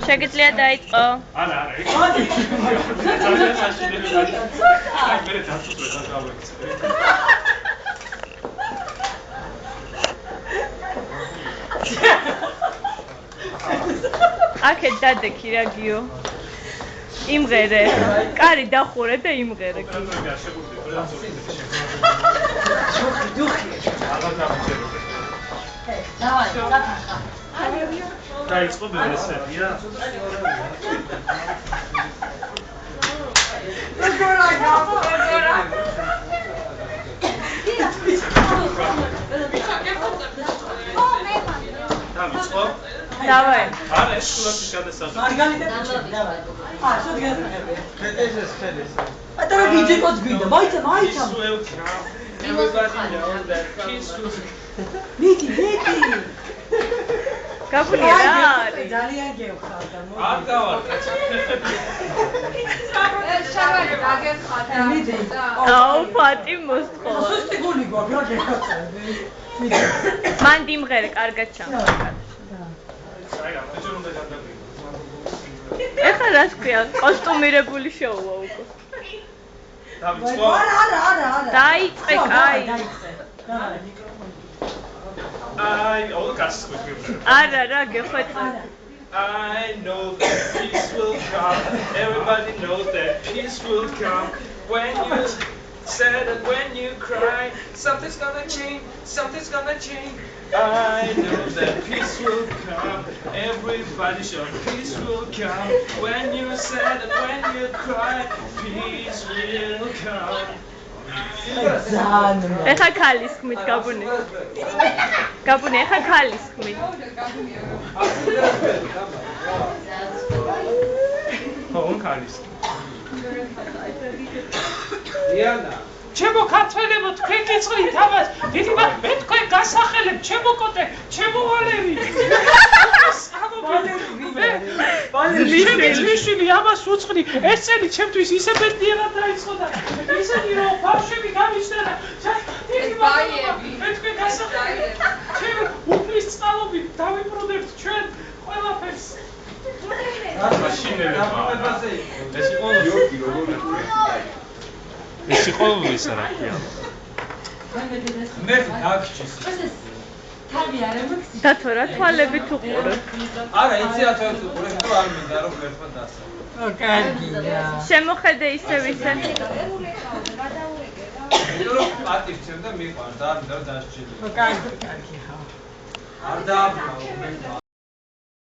შეგიძლია დაიწყო. არა. ძალიან საშინელი არის. აი მე დაწუხე დაგავეცე. აქეთ დადექი რა გიო. იმღერე. კარი დახურე და იმღერე. დავაი, გაფახა. დაიწყო ბერესებია. როგორ დავიწყო. დავაი. არა, ეს სულაში გადასახადი. მარგალიტა დავაი. შოდ გასახები. ეს ხელის. აი და ვიჯეკოს გვიდა, მაიცა. Everybody knows that peaceful. ნიკი. გაგუნია რა არის? ძალიან გეუხავდა, მოდი. არ გავალ. შავალი დაგეხადა. აუ, ფატი მოსთხოვა. სუსტი გული გვაქვს, რა გეხოცები. მან დიმღერე, კარგად ჩამოვიდა. აი, ამჯერ უნდა გადავიდე. ეხლა რა თქვია? კოსტუმირებული შოუა უკვე. დავიწყო. არა. დაიწყე, კაი. დავაი. აი, all the cats with me. არა, რა გეხვეწე. I know that peace will come. Everybody knows that peace will come. When you sad and when you cry, something's gonna change. I know that peace will come. Everybody shout, peace will come. When you're sad and when you cry, peace will come. ეხა ქალის ხმით გაბუნე. ეხა ქალის ხმით. On ქალის. დიანა ჩემო ქართველებო თქვენ გიწყდით ამას დიდი მე თქვენ გასახელებ ჩემო კოტე ჩემო ვალერი ვალერი ამას უწყდი ეს წელი ჩემთვის ისე ბედნიერად დაიწყო და ისეთი რომ ბავშვები გამიშნა და მე თქვენ გასახელებ ჩემო უფლის წყალობით დავიბრუნებთ ჩვენ ყველაფერს მაშინები ეს იყო იოგი როგორ ეს იყო ისა რა ქვია მე დაგჭის თავი არ ამოქცი დათო რა თვალებით უყურებ არა იცი ათვას უყურებ თუ არ მინდა რომ ერთმა დასა კარგია შემოხედე ისევ ისე რომ პატივცემ და მიყვარდა არ მინდა დასჭილი კარგი ხა არ დააბნაო